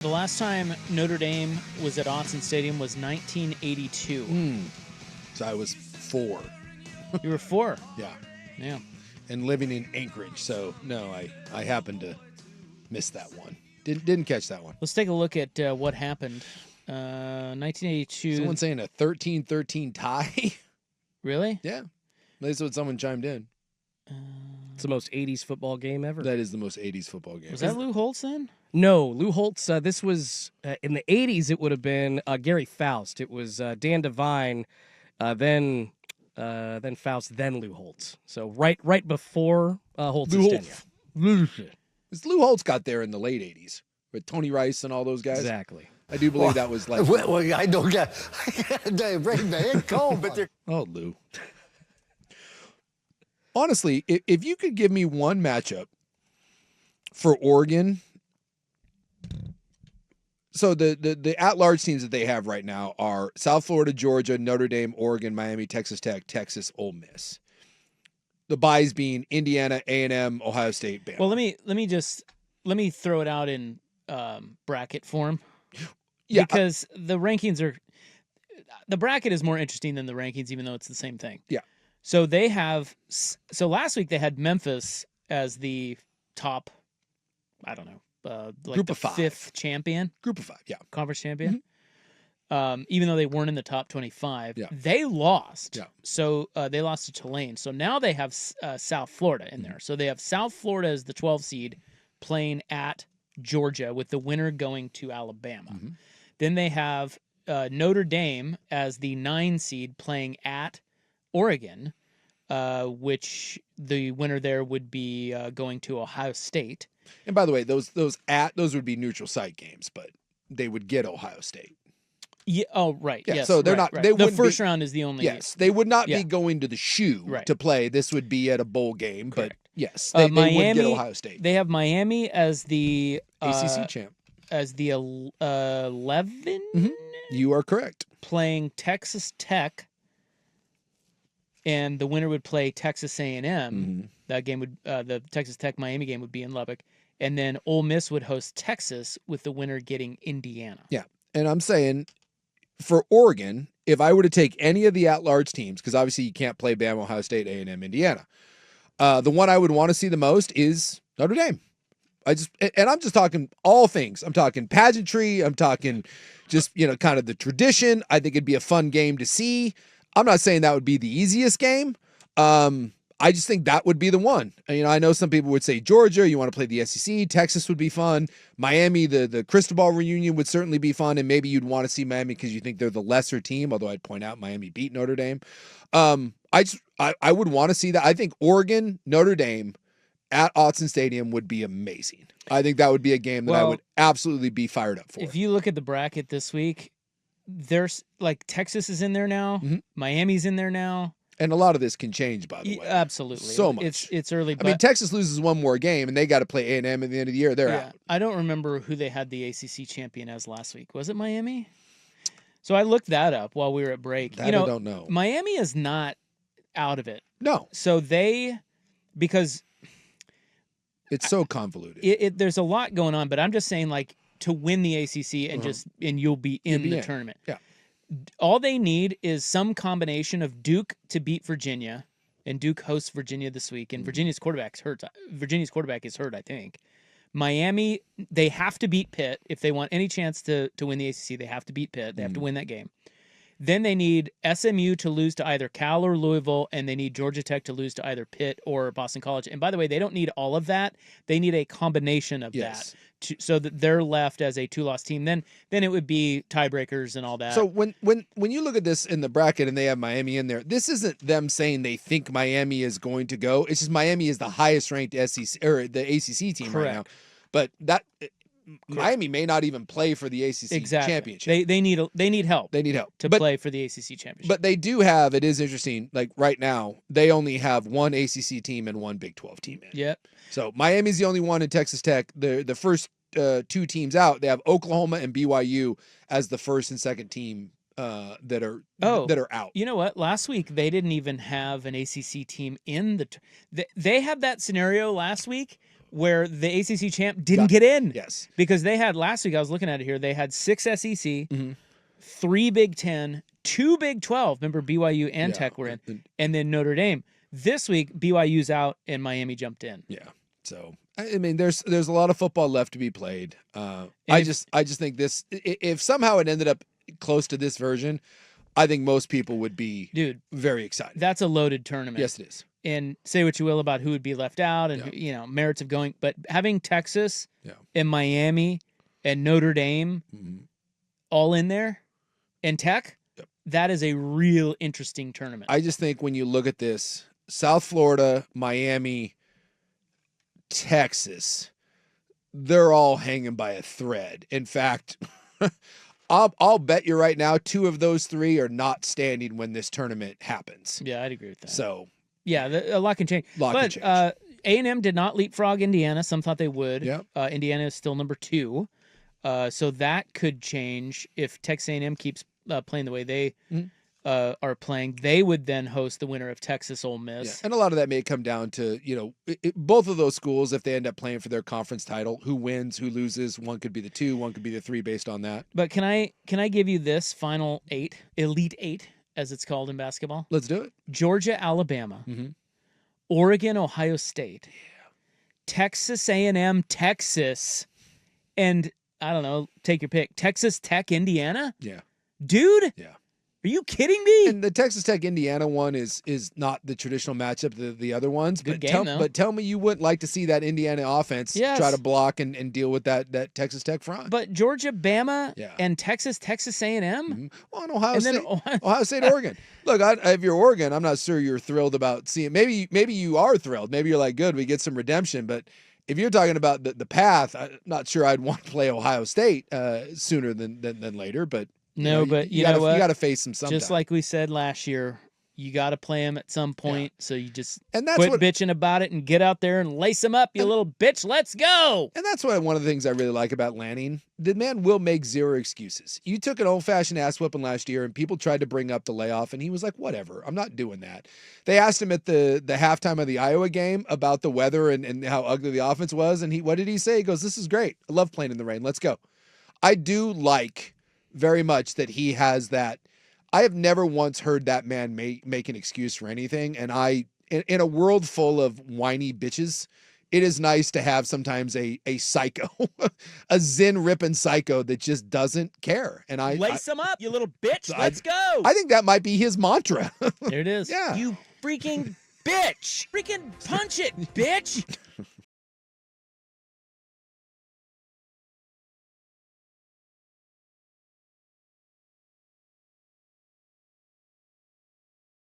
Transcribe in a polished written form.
The last time Notre Dame was at Autzen Stadium was 1982. So I was 4. You were 4. Yeah. Yeah. And living in Anchorage. So, no, I happened to miss that one. Didn't catch that one. Let's take a look at what happened. 1982. Someone saying a 13-13 tie? Really? Yeah. That's what someone chimed in. It's the most 80s football game ever. That is the most 80s football game. Was that Lou Holtz then? No, Lou Holtz, this was, in the 80s, it would have been Gary Faust. It was Dan Devine, then Faust, then Lou Holtz. So right before Holtz's tenure. Lou Holtz got there in the late 80s with Tony Rice and all those guys. Exactly. I do believe that was like... Well, I don't get break the head cold, but they're... Oh, Lou. Honestly, if you could give me one matchup for Oregon... So the at-large teams that they have right now are South Florida, Georgia, Notre Dame, Oregon, Miami, Texas Tech, Texas, Ole Miss. The byes being Indiana, A&M, Ohio State, Bama. Well, let me throw it out in bracket form. Yeah, because the bracket is more interesting than the rankings, even though it's the same thing. Yeah. So last week they had Memphis as the top, I don't know, like Group the of 5. 5th champion. Group of 5, yeah. Conference champion. Even though they weren't in the top 25, they lost. Yeah. So they lost to Tulane. So now they have South Florida in there. So they have South Florida as the 12 seed playing at Georgia with the winner going to Alabama. Then they have Notre Dame as the 9 seed playing at Oregon, which the winner there would be going to Ohio State. And by the way, those would be neutral site games, but they would get Ohio State. Yeah. Oh, right. Yeah, Yes. so they're right, not. Right. They the first round is the only. Yes, they would not be going to the shoe to play. This would be at a bowl game. Correct. But yes, they Miami, would get Ohio State. They have Miami as the ACC champ. As the 11. You are correct. Playing Texas Tech, and the winner would play Texas A&M. That game would the Texas Tech Miami game would be in Lubbock, and then Ole Miss would host Texas with the winner getting Indiana. Yeah, and I'm saying for Oregon, if I were to take any of the at-large teams, because obviously you can't play Bama, Ohio State, A&M, Indiana, the one I would want to see the most is Notre Dame. I'm just talking all things. I'm talking pageantry. I'm talking just, kind of the tradition. I think it'd be a fun game to see. I'm not saying that would be the easiest game. I just think that would be the one. I know some people would say Georgia, you want to play the SEC. Texas would be fun. Miami, the Cristobal reunion would certainly be fun. And maybe you'd want to see Miami because you think they're the lesser team, although I'd point out Miami beat Notre Dame. I would want to see that. I think Oregon, Notre Dame at Autzen Stadium would be amazing. I think that would be a game that I would absolutely be fired up for. If you look at the bracket this week, there's like Texas is in there now. Miami's in there now. And a lot of this can change, by the way. Absolutely. So much. It's early. I mean, Texas loses one more game, and they got to play A&M at the end of the year. They're out. I don't remember who they had the ACC champion as last week. Was it Miami? So I looked that up while we were at break. I don't know. Miami is not out of it. No. So because it's so convoluted. There's a lot going on, but I'm just saying, like, to win the ACC and you'll be in the tournament. Yeah. All they need is some combination of Duke to beat Virginia, and Duke hosts Virginia this week, and Virginia's quarterback is hurt, I think. Miami, they have to beat Pitt if they want any chance to win the ACC. They have to beat Pitt. They have to win that game. Then they need SMU to lose to either Cal or Louisville, and they need Georgia Tech to lose to either Pitt or Boston College. And by the way, they don't need all of that. They need a combination of that so that they're left as a 2-loss team. Then it would be tiebreakers and all that. So when you look at this in the bracket and they have Miami in there, this isn't them saying they think Miami is going to go. It's just Miami is the highest ranked SEC or the ACC team right now. But that Miami may not even play for the ACC championship. They need help. They need help to play for the ACC championship. But they do have. It is interesting. Like right now, they only have one ACC team and one Big 12 team in. Yep. So Miami's the only one in Texas Tech. The first 2 teams out, they have Oklahoma and BYU as the first and second team that are out. You know what? Last week they didn't even have an ACC team in the. They had that scenario last week where the ACC champ didn't get in. Yes. Because they had last week, I was looking at it here, they had 6 SEC, Mm-hmm. 3 Big 10, 2 Big 12. Remember, BYU and Tech were in, and then Notre Dame. This week, BYU's out and Miami jumped in. Yeah. So I mean, there's a lot of football left to be played. I just think this, if somehow it ended up close to this version, I think most people would be very excited. That's a loaded tournament. Yes, it is. And say what you will about who would be left out and merits of going, but having Texas and Miami and Notre Dame all in there and Tech, that is a real interesting tournament. I just think when you look at this, South Florida, Miami, Texas, they're all hanging by a thread. In fact, I'll bet you right now 2 of those 3 are not standing when this tournament happens. Yeah, I'd agree with that. So, yeah, a lot can change. But A&M did not leapfrog Indiana. Some thought they would. Yep. Indiana is still number 2. So that could change if Texas A&M keeps playing the way they are playing. They would then host the winner of Texas Ole Miss. Yeah. And a lot of that may come down to, both of those schools, if they end up playing for their conference title, who wins, who loses. One could be the 2, one could be the 3 based on that. But can I give you this final 8, Elite 8, as it's called in basketball? Let's do it. Georgia, Alabama, Oregon, Ohio State, Texas A&M, Texas, and I don't know, take your pick. Texas Tech, Indiana? Yeah. Dude? Yeah. Are you kidding me? And the Texas Tech Indiana one is not the traditional matchup the other ones. Good but game, though. But tell me you wouldn't like to see that Indiana offense try to block and deal with that Texas Tech front. But Georgia, Bama, and Texas A&M? Well, and Ohio State, Oregon. Look, if you're Oregon, I'm not sure you're thrilled about seeing. Maybe you are thrilled. Maybe you're like, good, we get some redemption. But if you're talking about the path, I'm not sure I'd want to play Ohio State sooner than later. But no, but you know what? You got to face them sometime. Just like we said last year, you got to play them at some point. So you just and that's quit bitching about it and get out there and lace them up, you little bitch. Let's go. And that's one of the things I really like about Lanning. The man will make 0 excuses. You took an old-fashioned ass whipping last year, and people tried to bring up the layoff, and he was like, whatever, I'm not doing that. They asked him at the halftime of the Iowa game about the weather and how ugly the offense was, and what did he say? He goes, this is great. I love playing in the rain. Let's go. I do like very much that he has that. I have never once heard that man make an excuse for anything. And in a world full of whiny bitches, it is nice to have sometimes a psycho, a Zen ripping psycho that just doesn't care. And lace him up, you little bitch. Let's go. I think that might be his mantra. There it is. Yeah. You freaking bitch. Freaking punch it, bitch.